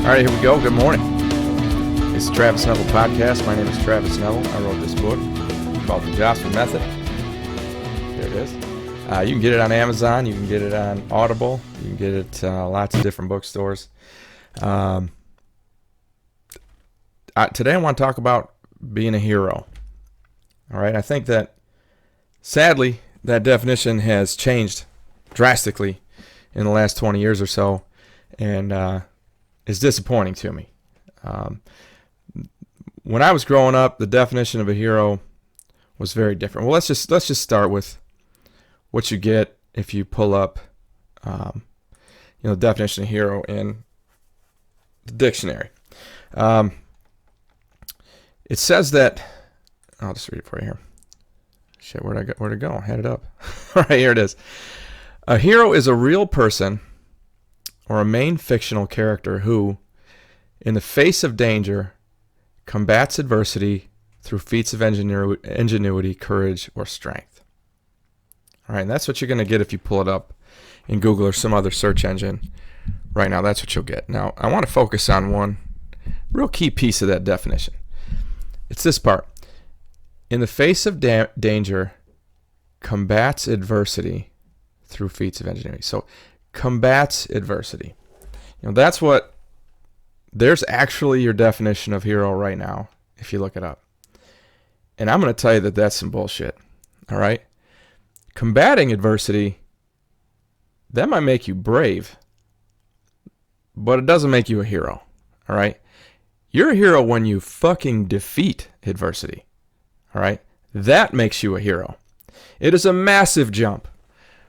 All right, here we go. Good morning. It's the Travis Neville Podcast. My name is Travis Neville. I wrote this book called The Jossman Method. There it is. You can get it on Amazon. You can get it on Audible. You can get it lots of different bookstores. Today I want to talk about being a hero. All right, I think that, sadly, that definition has changed drastically in the last 20 years or so, and is disappointing to me. When I was growing up, the definition of a hero was very different. Well, let's just start with what you get if you pull up, the definition of hero in the dictionary. It says that, I'll just read it for you here. Shit, where'd it go? I had it up. All right, here it is. A hero is a real person or a main fictional character who, in the face of danger, combats adversity through feats of ingenuity, courage, or strength. All right, and that's what you're going to get if you pull it up in Google or some other search engine right now. That's what you'll get. Now, I want to focus on one real key piece of that definition. It's this part. In the face of danger, combats adversity through feats of ingenuity. So, combats adversity. There's actually your definition of hero right now, if you look it up. And I'm going to tell you that that's some bullshit. All right? Combating adversity, that might make you brave, but it doesn't make you a hero. All right? You're a hero when you fucking defeat adversity. All right? That makes you a hero. It is a massive jump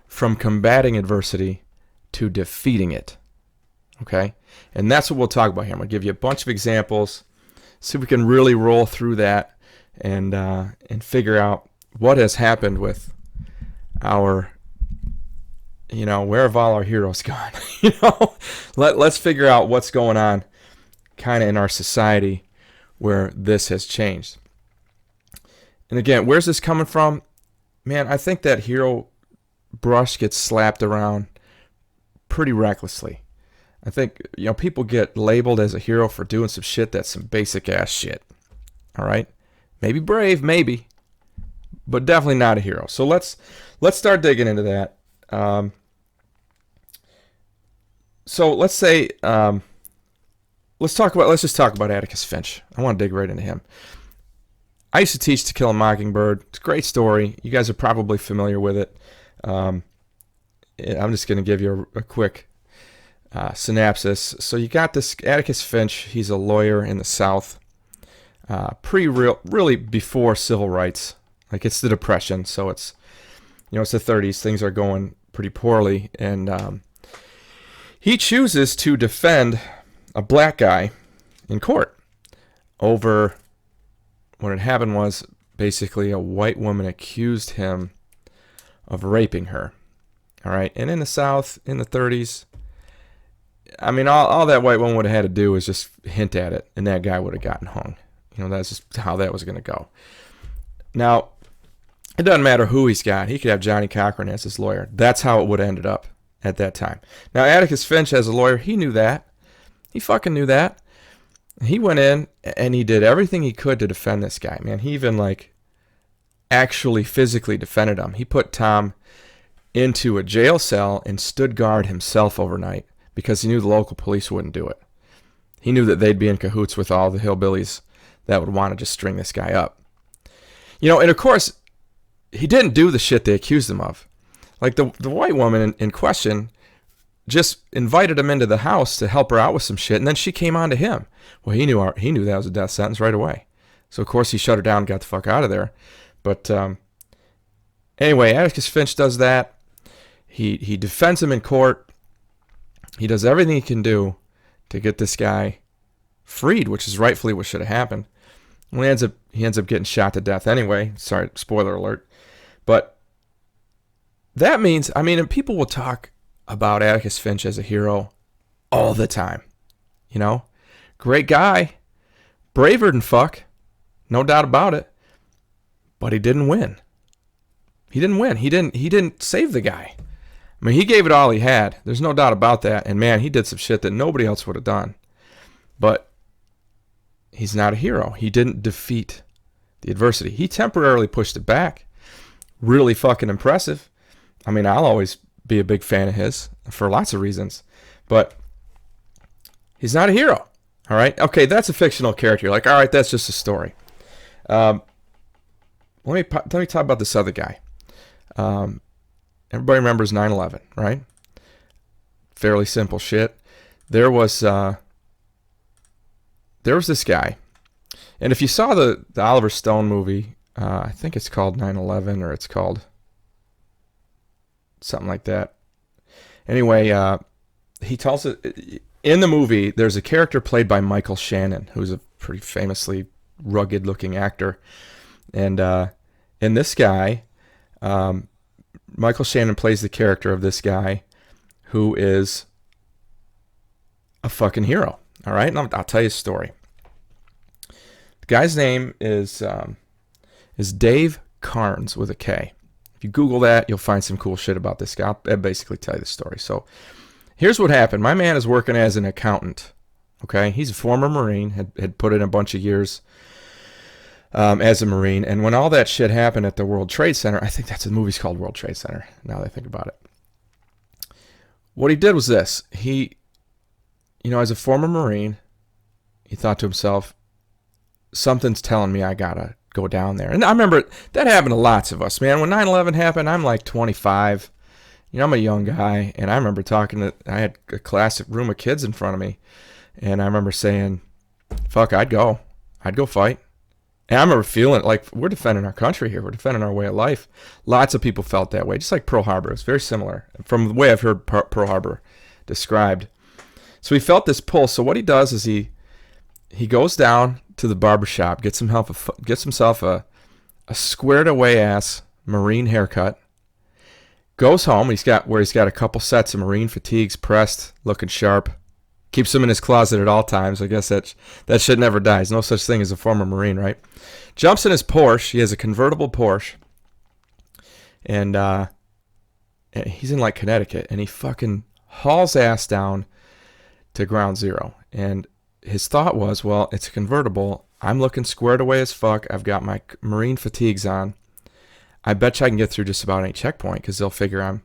from combating adversity to defeating it. Okay? And that's what we'll talk about here. I'm going to give you a bunch of examples, see if we can really roll through that and figure out what has happened with our, where have all our heroes gone? Let's figure out what's going on kind of in our society where this has changed. And again, where's this coming from? Man, I think that hero brush gets slapped around pretty recklessly. I think, people get labeled as a hero for doing some shit that's some basic ass shit. All right? Maybe brave, maybe, but definitely not a hero. So let's start digging into that. So let's say, let's just talk about Atticus Finch. I want to dig right into him. I used to teach To Kill a Mockingbird. It's a great story. You guys are probably familiar with it. I'm just going to give you a quick synopsis. So you got this Atticus Finch. He's a lawyer in the South, really before civil rights. Like, it's the Depression, so it's it's the 30s. Things are going pretty poorly, and he chooses to defend a black guy in court over what had happened. Was basically a white woman accused him of raping her. All right, and in the South, in the 30s, I mean, all that white woman would have had to do was just hint at it, and that guy would have gotten hung. That's just how that was going to go. Now, it doesn't matter who he's got. He could have Johnny Cochran as his lawyer. That's how it would have ended up at that time. Now, Atticus Finch, as a lawyer, he knew that. He fucking knew that. He went in, and he did everything he could to defend this guy, man. He even, actually physically defended him. He put Tom into a jail cell and stood guard himself overnight because he knew the local police wouldn't do it. He knew that they'd be in cahoots with all the hillbillies that would want to just string this guy up. And of course, he didn't do the shit they accused him of. Like, the white woman in question just invited him into the house to help her out with some shit, and then she came on to him. Well, he knew that was a death sentence right away. So, of course, he shut her down and got the fuck out of there. But anyway, Atticus Finch does that. He defends him in court. He does everything he can do to get this guy freed, which is rightfully what should have happened. Well, he ends up getting shot to death anyway. Sorry, spoiler alert. But that means, and people will talk about Atticus Finch as a hero all the time. You know, great guy, braver than fuck, no doubt about it. But he didn't win. He didn't save the guy. I mean, he gave it all he had. There's no doubt about that. And man, he did some shit that nobody else would have done. But he's not a hero. He didn't defeat the adversity. He temporarily pushed it back. Really fucking impressive. I mean, I'll always be a big fan of his for lots of reasons. But he's not a hero. All right? Okay, that's a fictional character. You're like, all right, that's just a story. Let me talk about this other guy. Everybody remembers 9/11, right? Fairly simple shit. There was this guy, and if you saw the Oliver Stone movie, I think it's called 9/11, or it's called something like that. Anyway, he tells it in the movie. There's a character played by Michael Shannon, who's a pretty famously rugged-looking actor, and this guy. Michael Shannon plays the character of this guy who is a fucking hero. All right? And I'll tell you a story. The guy's name is Dave Karnes with a K. If you Google that, you'll find some cool shit about this guy. I'll basically tell you the story. So here's what happened. My man is working as an accountant. Okay? He's a former Marine, had put in a bunch of years as a Marine. And when all that shit happened at the World Trade Center, I think that's the movie's called World Trade Center, now that I think about it. What he did was this. He, as a former Marine, he thought to himself, something's telling me I gotta go down there. And I remember that happened to lots of us, man. When 9/11 happened, I'm like 25. I'm a young guy, and I remember I had a class room of kids in front of me, and I remember saying, fuck, I'd go fight. And I remember feeling like we're defending our country here. We're defending our way of life. Lots of people felt that way, just like Pearl Harbor. It's very similar from the way I've heard Pearl Harbor described. So he felt this pull. So what he does is he goes down to the barbershop, gets himself a squared away ass Marine haircut, goes home. He's got a couple sets of Marine fatigues pressed, looking sharp. Keeps them in his closet at all times. I guess that shit never dies. No such thing as a former Marine, right? Jumps in his Porsche. He has a convertible Porsche. And he's in, like, Connecticut. And he fucking hauls ass down to ground zero. And his thought was, well, it's a convertible. I'm looking squared away as fuck. I've got my Marine fatigues on. I bet you I can get through just about any checkpoint because they'll figure I'm,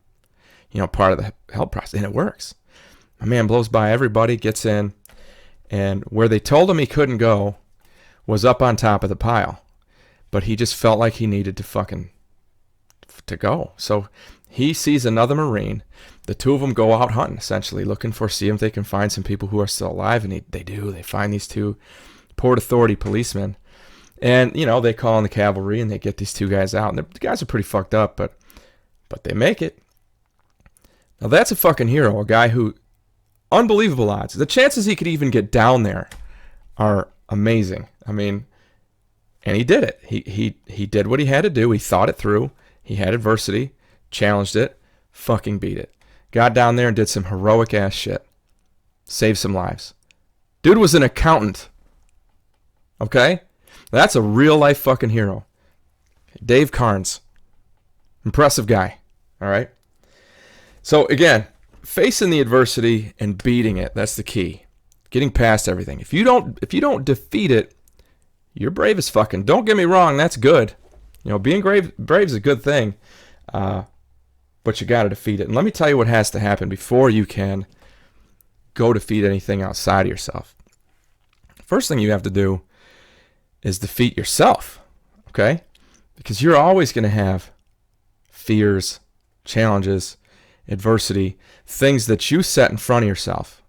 part of the help process. And it works. My man blows by everybody, gets in, and where they told him he couldn't go was up on top of the pile. But he just felt like he needed to go. So he sees another Marine. The two of them go out hunting, essentially, see if they can find some people who are still alive. And they do. They find these two Port Authority policemen. And, they call in the cavalry, and they get these two guys out. And the guys are pretty fucked up, but they make it. Now, that's a fucking hero, a guy who... Unbelievable odds. The chances he could even get down there are amazing. And he did it. He did what he had to do. He thought it through. He had adversity, challenged it, fucking beat it. Got down there and did some heroic ass shit. Saved some lives. Dude was an accountant. Okay? That's a real life fucking hero. Dave Carnes. Impressive guy. All right? So again, facing the adversity and beating it, that's the key. Getting past everything. If you don't defeat it, you're brave as fucking. Don't get me wrong, that's good. Being brave is a good thing. But you got to defeat it. And let me tell you what has to happen before you can go defeat anything outside of yourself. First thing you have to do is defeat yourself. Okay? Because you're always going to have fears, challenges, adversity, things that you set in front of yourself.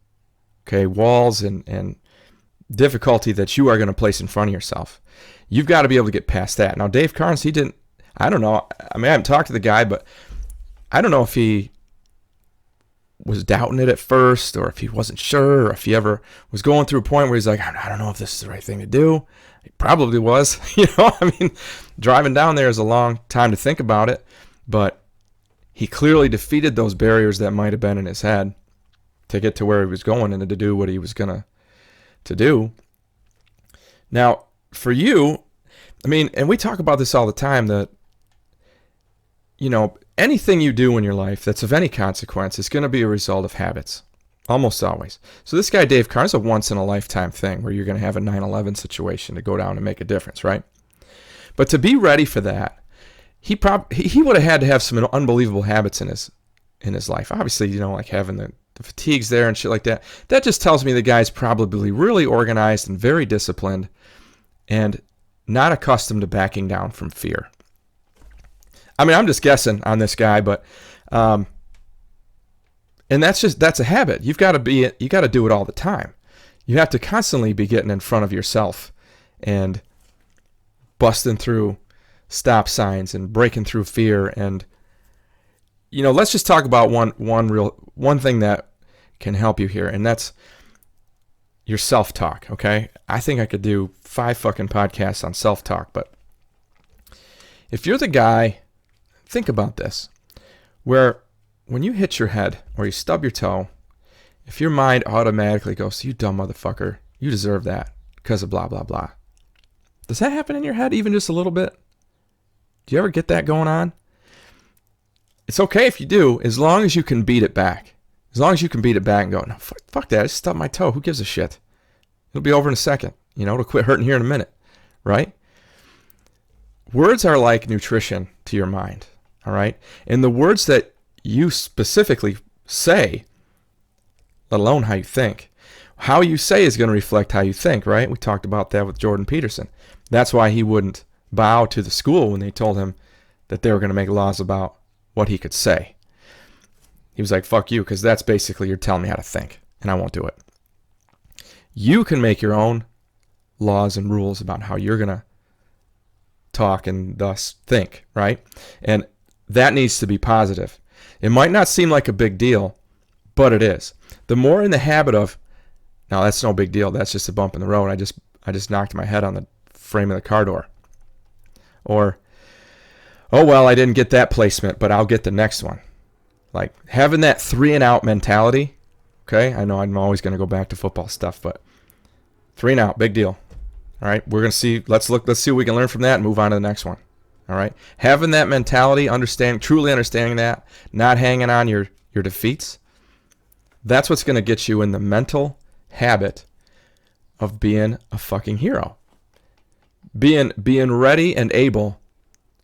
Okay, walls and difficulty that you are going to place in front of yourself. You've got to be able to get past that. Now, Dave Carnes, he didn't, I don't know, I haven't talked to the guy, but I don't know if he was doubting it at first, or if he wasn't sure, or if he ever was going through a point where he's like, I don't know if this is the right thing to do. He probably was. I mean, driving down there is a long time to think about it, but he clearly defeated those barriers that might have been in his head to get to where he was going and to do what he was going to do. Now, for you, I mean, and we talk about this all the time, that, anything you do in your life that's of any consequence is going to be a result of habits. Almost always. So this guy, Dave Karnes, is a once-in-a-lifetime thing where you're going to have a 9/11 situation to go down and make a difference, right? But to be ready for that, he would have had to have some unbelievable habits in his life. Obviously, like having the fatigues there and shit like that. That just tells me the guy's probably really organized and very disciplined and not accustomed to backing down from fear. I mean, I'm just guessing on this guy, but and that's a habit. You got to do it all the time. You have to constantly be getting in front of yourself and busting through stop signs and breaking through fear. And let's just talk about one thing that can help you here, and that's your self-talk. Okay, I think I could do 5 fucking podcasts on self-talk, but if you're the guy, think about this, where when you hit your head or you stub your toe, if your mind automatically goes, you dumb motherfucker, you deserve that because of blah, blah, blah. Does that happen in your head even just a little bit? Do you ever get that going on? It's okay if you do, as long as you can beat it back. As long as you can beat it back and go, no, fuck that, I just stubbed my toe. Who gives a shit? It'll be over in a second. It'll quit hurting here in a minute, right? Words are like nutrition to your mind, all right? And the words that you specifically say, let alone how you think. How you say is going to reflect how you think, right? We talked about that with Jordan Peterson. That's why he wouldn't bow to the school when they told him that they were going to make laws about what he could say. He was like, fuck you, because that's basically you're telling me how to think, and I won't do it. You can make your own laws and rules about how you're going to talk and thus think, right? And that needs to be positive. It might not seem like a big deal, but it is. The more in the habit of, no, that's no big deal, that's just a bump in the road, I just knocked my head on the frame of the car door. Or, oh well, I didn't get that placement, but I'll get the next one. Like having that 3 and out mentality, okay? I know I'm always going to go back to football stuff, but 3 and out, big deal. All right, we're going to see, let's see what we can learn from that and move on to the next one. All right, having that mentality, truly understanding that, not hanging on your defeats, that's what's going to get you in the mental habit of being a fucking hero. Being ready and able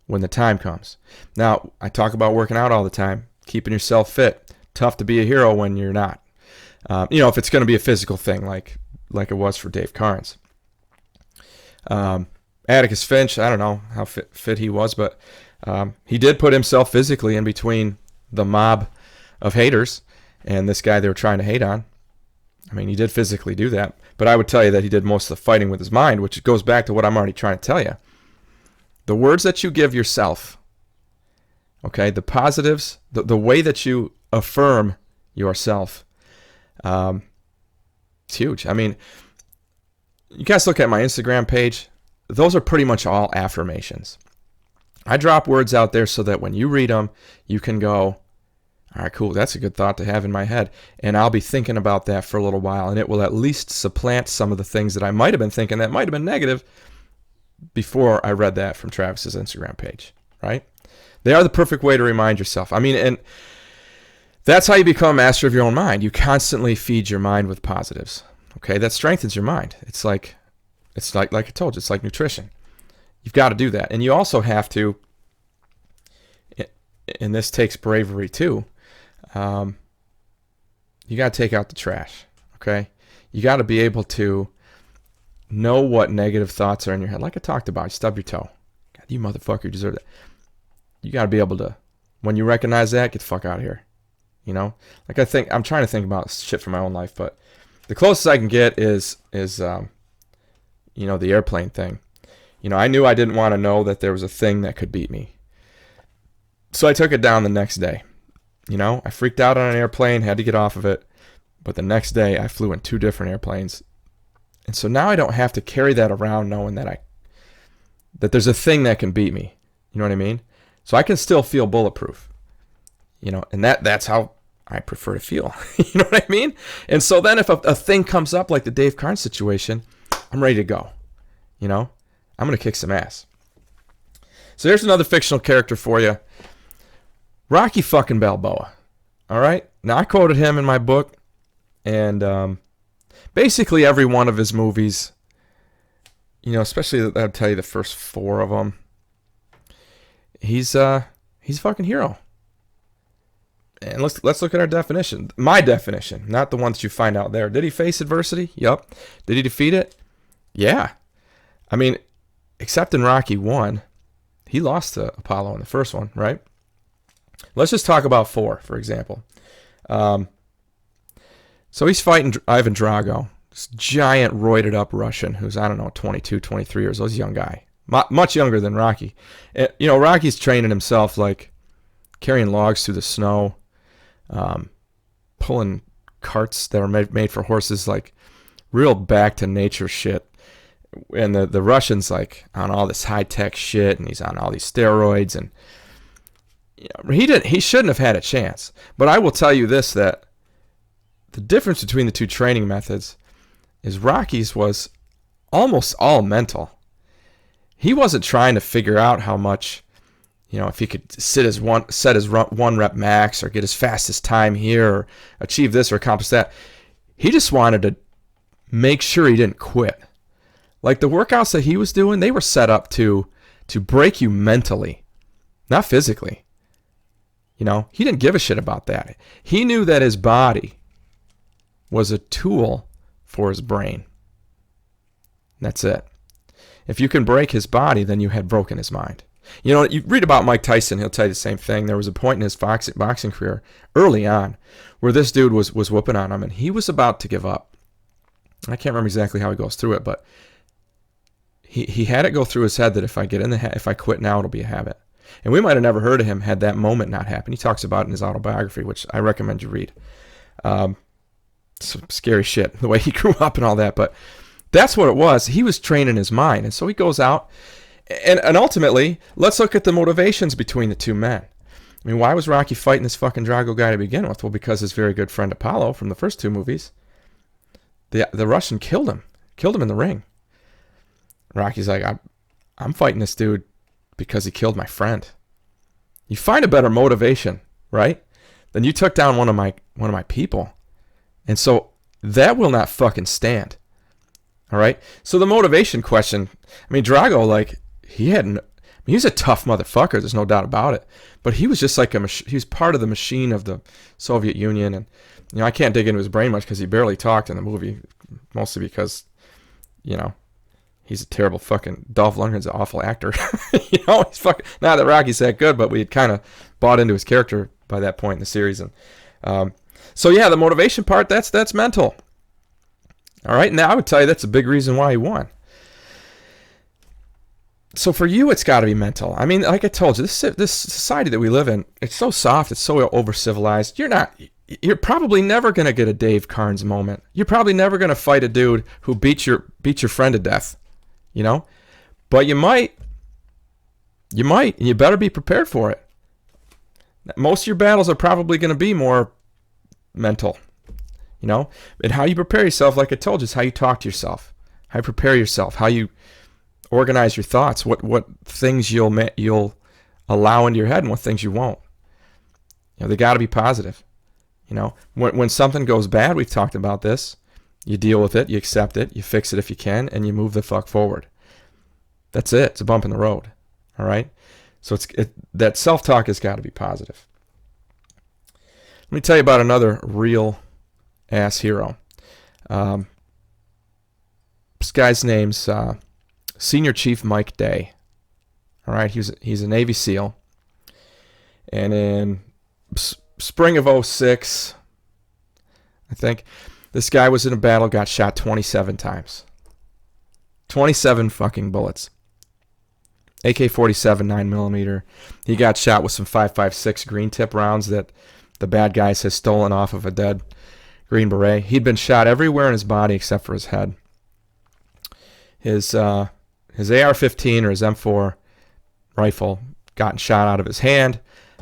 when the time comes. Now, I talk about working out all the time, keeping yourself fit. Tough to be a hero when you're not. If it's going to be a physical thing like it was for Dave Carnes. Atticus Finch, I don't know how fit he was, but he did put himself physically in between the mob of haters and this guy they were trying to hate on. I mean, he did physically do that, but I would tell you that he did most of the fighting with his mind, which goes back to what I'm already trying to tell you. The words that you give yourself, okay, the positives, the way that you affirm yourself, it's huge. I mean, you guys look at my Instagram page. Those are pretty much all affirmations. I drop words out there so that when you read them, you can go, all right, cool, that's a good thought to have in my head. And I'll be thinking about that for a little while, and it will at least supplant some of the things that I might have been thinking that might have been negative before I read that from Travis's Instagram page, right? They are the perfect way to remind yourself. I mean, and that's how you become a master of your own mind. You constantly feed your mind with positives, okay? That strengthens your mind. It's like I told you, it's like nutrition. You've got to do that. And you also have to, and this takes bravery too, you got to take out the trash, okay? You got to be able to know what negative thoughts are in your head. Like I talked about, you stub your toe. God, you motherfucker, you deserve that. You got to be able to, when you recognize that, get the fuck out of here. Like I'm trying to think about shit from my own life, but the closest I can get is the airplane thing. I knew I didn't want to know that there was a thing that could beat me. So I took it down the next day. I freaked out on an airplane, had to get off of it. But the next day, I flew in 2 different airplanes. And so now I don't have to carry that around knowing that there's a thing that can beat me. You know what I mean? So I can still feel bulletproof. And that's how I prefer to feel. You know what I mean? And so then if a thing comes up like the Dave Karnes situation, I'm ready to go. I'm going to kick some ass. So here's another fictional character for you. Rocky fucking Balboa. All right? Now, I quoted him in my book, and basically every one of his movies, especially, I'll tell you, the first 4 of them, he's a fucking hero. And let's look at our definition. My definition, not the ones you find out there. Did he face adversity? Yup. Did he defeat it? Yeah. I mean, except in Rocky 1, he lost to Apollo in the first one, right? Let's just talk about 4, for example. So he's fighting Ivan Drago, this giant roided up Russian who's, 22, 23 years old. He's a young guy, much younger than Rocky. Rocky's training himself, like carrying logs through the snow, pulling carts that are made for horses, like real back to nature shit. And the Russian's like on all this high tech shit, and he's on all these steroids, and he shouldn't have had a chance. But I will tell you this, that the difference between the 2 training methods is Rocky's was almost all mental. He wasn't trying to figure out how much, if he could set his 1 rep max, or get his fastest time here, or achieve this or accomplish that. He just wanted to make sure he didn't quit. Like the workouts that he was doing, they were set up to break you mentally, not physically. He didn't give a shit about that. He knew that his body was a tool for his brain. That's it. If you can break his body, then you had broken his mind. You read about Mike Tyson, he'll tell you the same thing. There was a point in his boxing career early on where this dude was whooping on him, and he was about to give up. I can't remember exactly how he goes through it, but he had it go through his head that if I quit now, it'll be a habit. And we might have never heard of him had that moment not happened. He talks about it in his autobiography, which I recommend you read. Some scary shit, the way he grew up and all that. But that's what it was. He was training his mind. And so he goes out. And ultimately, let's look at the motivations between the 2 men. I mean, why was Rocky fighting this fucking Drago guy to begin with? Well, because his very good friend Apollo from the first 2 movies, the Russian killed him in the ring. Rocky's like, I'm fighting this dude because he killed my friend. You find a better motivation, right? Then you took down one of my people. And so that will not fucking stand. All right? So the motivation question, I mean, Drago, like, he was a tough motherfucker, there's no doubt about it. But he was just like he was part of the machine of the Soviet Union. And, I can't dig into his brain much because he barely talked in the movie, mostly because, he's a terrible fucking, Dolph Lundgren's an awful actor. He's fucking, not that Rocky's that good, but we had kind of bought into his character by that point in the series. And so yeah, the motivation part, that's mental. All right, now I would tell you that's a big reason why he won. So for you, it's got to be mental. I mean, like I told you, this society that we live in, it's so soft, it's so over-civilized. You're probably never going to get a Dave Karnes moment. You're probably never going to fight a dude who beat your friend to death, But you might, and you better be prepared for it. Most of your battles are probably going to be more mental, And how you prepare yourself, like I told you, is how you talk to yourself, how you prepare yourself, how you organize your thoughts, what things you'll allow into your head and what things you won't. They got to be positive. When something goes bad, we've talked about this, you deal with it, you accept it, you fix it if you can, and you move the fuck forward. That's it. It's a bump in the road. All right? So that self-talk has got to be positive. Let me tell you about another real-ass hero. This guy's name's Senior Chief Mike Day. All right? He's a Navy SEAL. And in spring of 2006, I think, this guy was in a battle, got shot 27 times. 27 fucking bullets. AK-47 9mm. He got shot with some 5.56 green tip rounds that the bad guys has stolen off of a dead Green Beret. He'd been shot everywhere in his body except for his head. His AR-15 or his M4 rifle gotten shot out of his hand,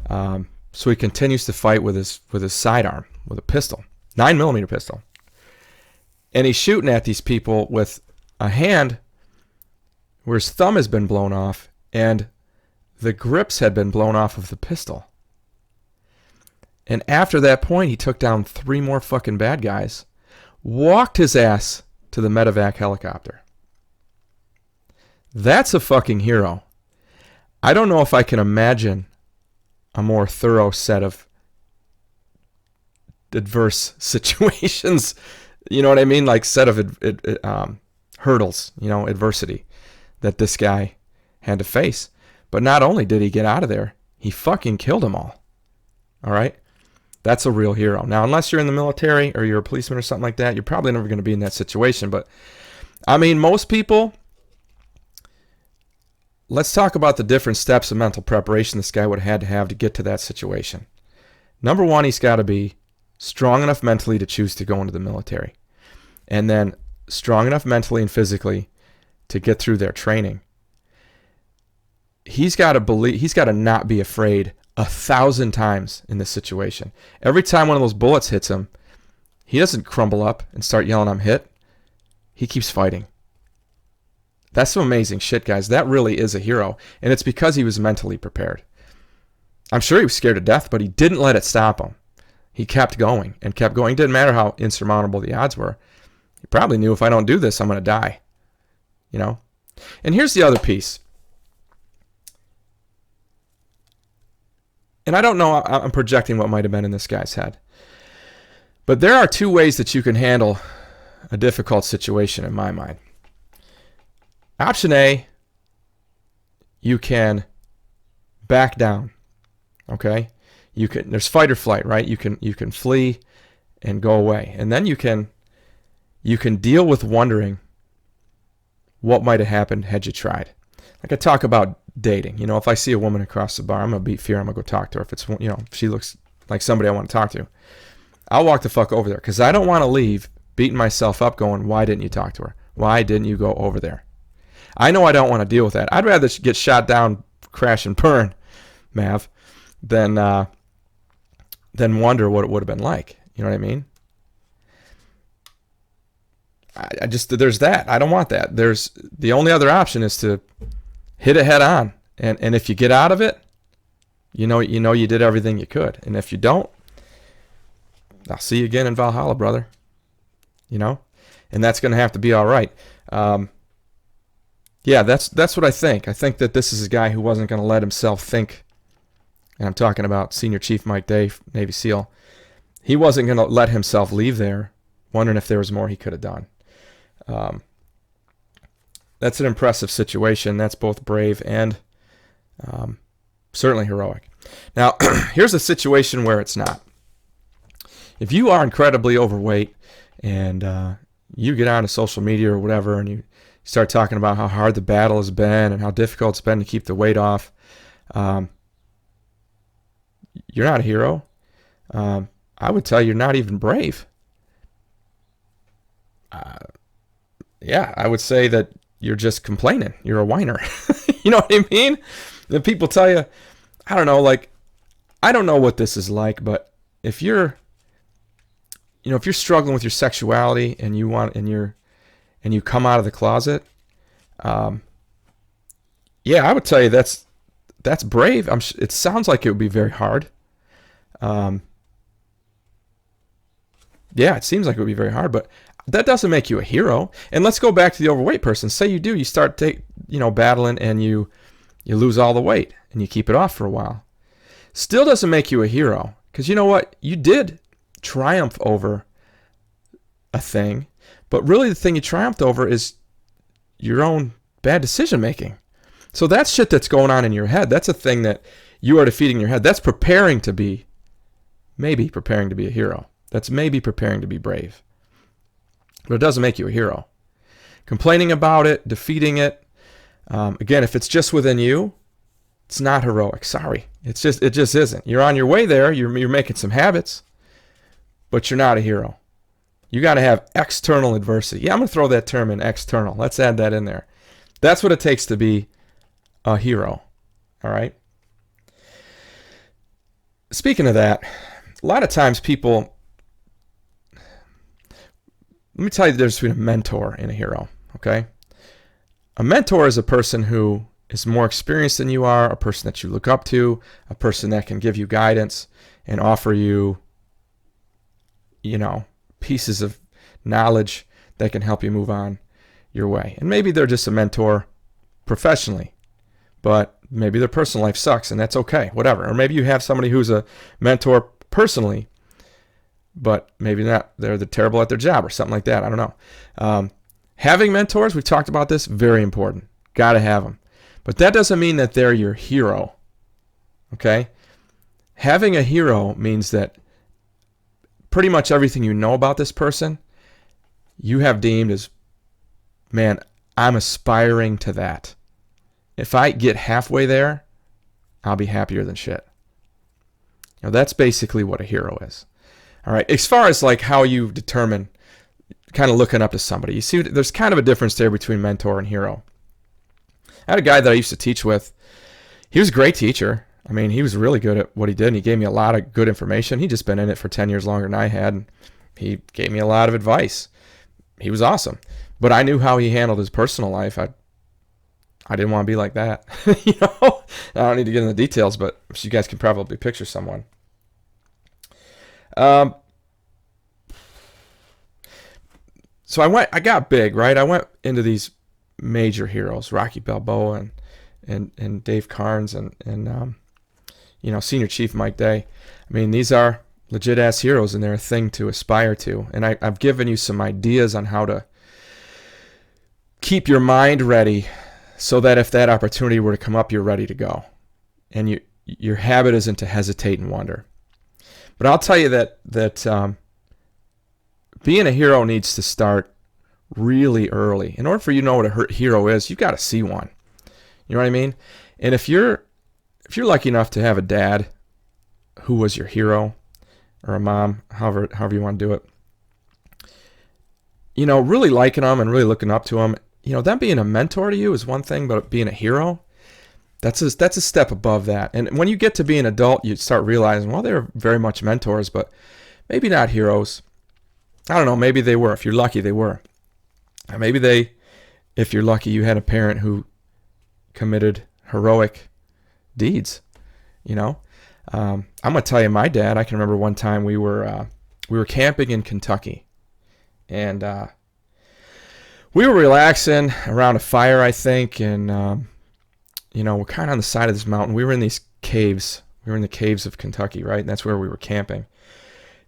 so he continues to fight with his sidearm, with a pistol, 9mm pistol. And he's shooting at these people with a hand where his thumb has been blown off and the grips had been blown off of the pistol. And after that point, he took down 3 more fucking bad guys, walked his ass to the medevac helicopter. That's a fucking hero. I don't know if I can imagine a more thorough set of adverse situations. You know what I mean? Like set of hurdles, adversity that this guy had to face. But not only did he get out of there, he fucking killed them all. All right? That's a real hero. Now, unless you're in the military or you're a policeman or something like that, you're probably never going to be in that situation. But, I mean, most people, let's talk about the different steps of mental preparation this guy would have had to have to get to that situation. Number one, he's got to be strong enough mentally to choose to go into the military. And then strong enough mentally and physically to get through their training. He's got to not be afraid 1,000 times in this situation. Every time one of those bullets hits him, he doesn't crumble up and start yelling, "I'm hit." He keeps fighting. That's some amazing shit, guys. That really is a hero. And it's because he was mentally prepared. I'm sure he was scared to death, but he didn't let it stop him. He kept going and kept going. It didn't matter how insurmountable the odds were. He probably knew, if I don't do this, I'm going to die. And here's the other piece. And I don't know, I'm projecting what might have been in this guy's head. But there are 2 ways that you can handle a difficult situation in my mind. Option A, you can back down. Okay? There's fight or flight, right? You can flee and go away. And then you can deal with wondering what might have happened had you tried. Like I talk about dating. If I see a woman across the bar, I'm going to beat fear. I'm going to go talk to her. If she looks like somebody I want to talk to, I'll walk the fuck over there because I don't want to leave beating myself up going, why didn't you talk to her? Why didn't you go over there? I know I don't want to deal with that. I'd rather get shot down, crash and burn, Mav, than wonder what it would have been like. You know what I mean? There's that. I don't want that. There's the only other option is to hit it head on. And if you get out of it, you did everything you could. And if you don't, I'll see you again in Valhalla, brother. And that's going to have to be all right. Yeah, that's what I think. I think that this is a guy who wasn't going to let himself think, and I'm talking about Senior Chief Mike Day, Navy SEAL. He wasn't going to let himself leave there wondering if there was more he could have done. That's an impressive situation. That's both brave and certainly heroic. Now, here's a situation where it's not. If you are incredibly overweight and you get onto social media or whatever and you start talking about how hard the battle has been and how difficult it's been to keep the weight off, you're not a hero. I would tell you you're not even brave. Yeah, I would say that you're just complaining. You're a whiner. You know what I mean? And people tell you, I don't know, I don't know what this is like, but if you're struggling with your sexuality and you come out of the closet, yeah, I would tell you that's brave. It sounds like it would be very hard. Yeah, it seems like it would be very hard, but that doesn't make you a hero. And let's go back to the overweight person. Say you do, you start battling and you lose all the weight and you keep it off for a while. Still doesn't make you a hero, because you know what? You did triumph over a thing, but really the thing you triumphed over is your own bad decision making. So that's shit that's going on in your head. That's a thing that you are defeating in your head. That's maybe preparing to be a hero. That's maybe preparing to be brave. But it doesn't make you a hero. Complaining about it, defeating it, again, if it's just within you, It's not heroic. Sorry. It just isn't. You're on your way there. You're making some habits, but you're not a hero. You got to have external adversity. Yeah, I'm going to throw that term in, external. Let's add that in there. That's what it takes to be a hero. All right? Speaking of that, a lot of times people, let me tell you the difference between a mentor and a hero, okay? A mentor is a person who is more experienced than you are, a person that you look up to, a person that can give you guidance and offer you, pieces of knowledge that can help you move on your way. And maybe they're just a mentor professionally, but maybe their personal life sucks, and that's okay, whatever. Or maybe you have somebody who's a mentor personally, but maybe not. They're terrible at their job or something like that. I don't know. Having mentors, we've talked about this, very important. Got to have them. But that doesn't mean that they're your hero, okay? Having a hero means that pretty much everything you know about this person, you have deemed as, man, I'm aspiring to that. If I get halfway there, I'll be happier than shit. That's basically what a hero is. All right. As far as like how you determine kind of looking up to somebody, you see, there's kind of a difference there between mentor and hero. I had a guy that I used to teach with. He was a great teacher. I mean, he was really good at what he did, and he gave me a lot of good information. He'd just been in it for 10 years longer than I had, and he gave me a lot of advice. He was awesome. But I knew how he handled his personal life. I didn't want to be like that. I don't need to get into the details, but you guys can probably picture someone. So I got big, right? I went into these major heroes, Rocky Balboa and Dave Carnes and Senior Chief Mike Day. I mean, these are legit ass heroes, and they're a thing to aspire to. And I've given you some ideas on how to keep your mind ready so that if that opportunity were to come up, you're ready to go. And your habit isn't to hesitate and wonder. But I'll tell you that being a hero needs to start really early. In order for you to know what a hero is, you've got to see one. You know what I mean? And if you're lucky enough to have a dad who was your hero, or a mom, however you want to do it, really liking them and really looking up to them, them being a mentor to you is one thing, but being a hero, that's a step above that. And when you get to be an adult, you start realizing, well, they're very much mentors, but maybe not heroes. I don't know, maybe they were. If you're lucky, they were. Or maybe if you're lucky, you had a parent who committed heroic deeds. I'm gonna tell you, my dad. I can remember one time we were camping in Kentucky, and we were relaxing around a fire, I think, and we're kind of on the side of this mountain. We were in these caves. We were in the caves of Kentucky, right? And that's where we were camping.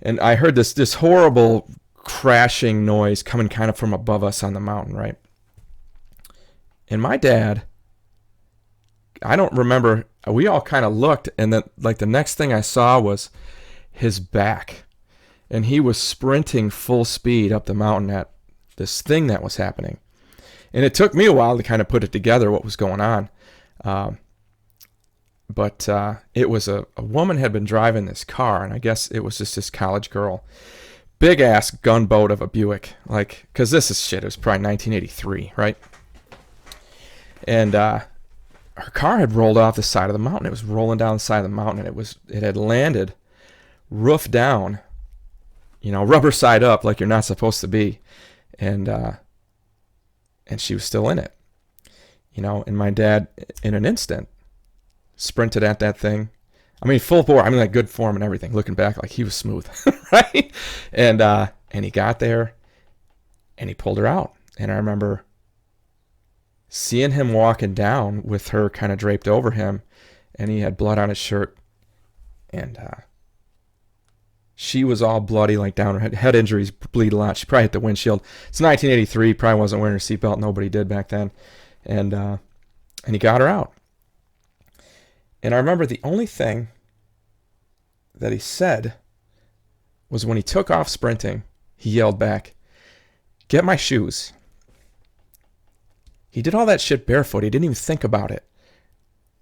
And I heard this horrible crashing noise coming kind of from above us on the mountain, right? And my dad, I don't remember, we all kind of looked, and then like the next thing I saw was his back. And he was sprinting full speed up the mountain at this thing that was happening. And it took me a while to kind of put it together, what was going on. But it was a woman had been driving this car, and I guess it was just this college girl. Big ass gunboat of a Buick, because this is shit. It was probably 1983, right? And her car had rolled off the side of the mountain. It was rolling down the side of the mountain, and it had landed roof down, rubber side up, like you're not supposed to be, and she was still in it, And my dad, in an instant, sprinted at that thing. I mean, full bore. I mean, like good form and everything. Looking back, like he was smooth, right? And he got there, and he pulled her out. And I remember seeing him walking down with her kind of draped over him, and he had blood on his shirt, and she was all bloody, like down her head injuries, bleed a lot. She probably hit the windshield. It's 1983. Probably wasn't wearing her seatbelt. Nobody did back then, and he got her out. And I remember the only thing that he said was when he took off sprinting, he yelled back, "Get my shoes." He did all that shit barefoot. He didn't even think about it.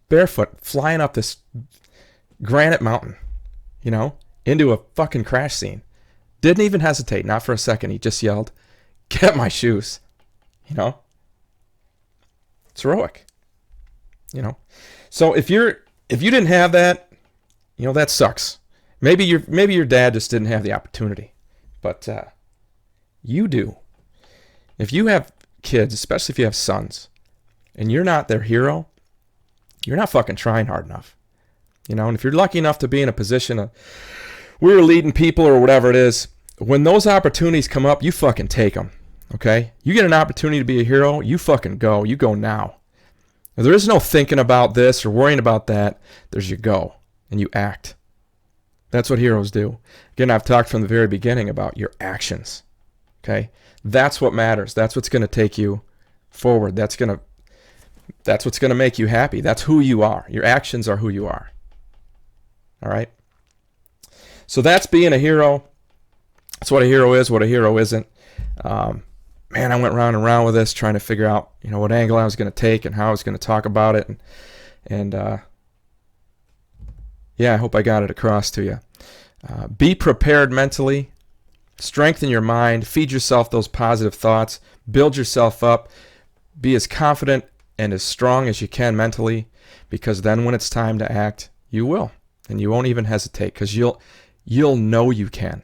barefoot, flying up this granite mountain, into a fucking crash scene. Didn't even hesitate, not for a second. He just yelled, "Get my shoes." It's heroic. So if you didn't have that, that sucks. Maybe your dad just didn't have the opportunity, but you do. If you have kids, especially if you have sons, and you're not their hero, you're not fucking trying hard enough. And if you're lucky enough to be in a position of we're leading people or whatever it is, when those opportunities come up, you fucking take them. Okay? You get an opportunity to be a hero, you fucking go. You go now. There is no thinking about this or worrying about that. There's your go, and you act. That's what heroes do. Again, I've talked from the very beginning about your actions. Okay? That's what matters. That's what's going to take you forward. That's what's going to make you happy. That's who you are. Your actions are who you are. All right? So that's being a hero. That's what a hero is, what a hero isn't. Man, I went round and round with this, trying to figure out, what angle I was going to take and how I was going to talk about it. And I hope I got it across to you. Be prepared mentally. Strengthen your mind. Feed yourself those positive thoughts. Build yourself up. Be as confident and as strong as you can mentally, because then when it's time to act, you will. And you won't even hesitate, because you'll know you can.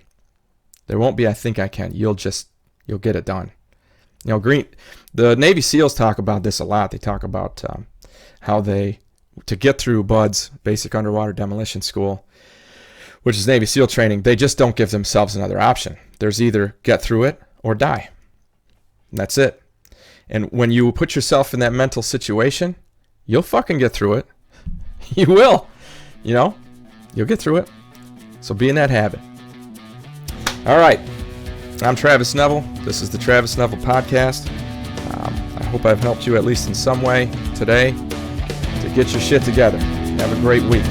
There won't be, I think I can. You'll get it done. The Navy SEALs talk about this a lot. They talk about how to get through BUDS, Basic Underwater Demolition School, which is Navy SEAL training, they just don't give themselves another option. There's either get through it or die. And that's it. And when you put yourself in that mental situation, you'll fucking get through it. You will. You'll get through it. So be in that habit. All right. I'm Travis Neville. This is the Travis Neville Podcast. I hope I've helped you at least in some way today to get your shit together. Have a great week.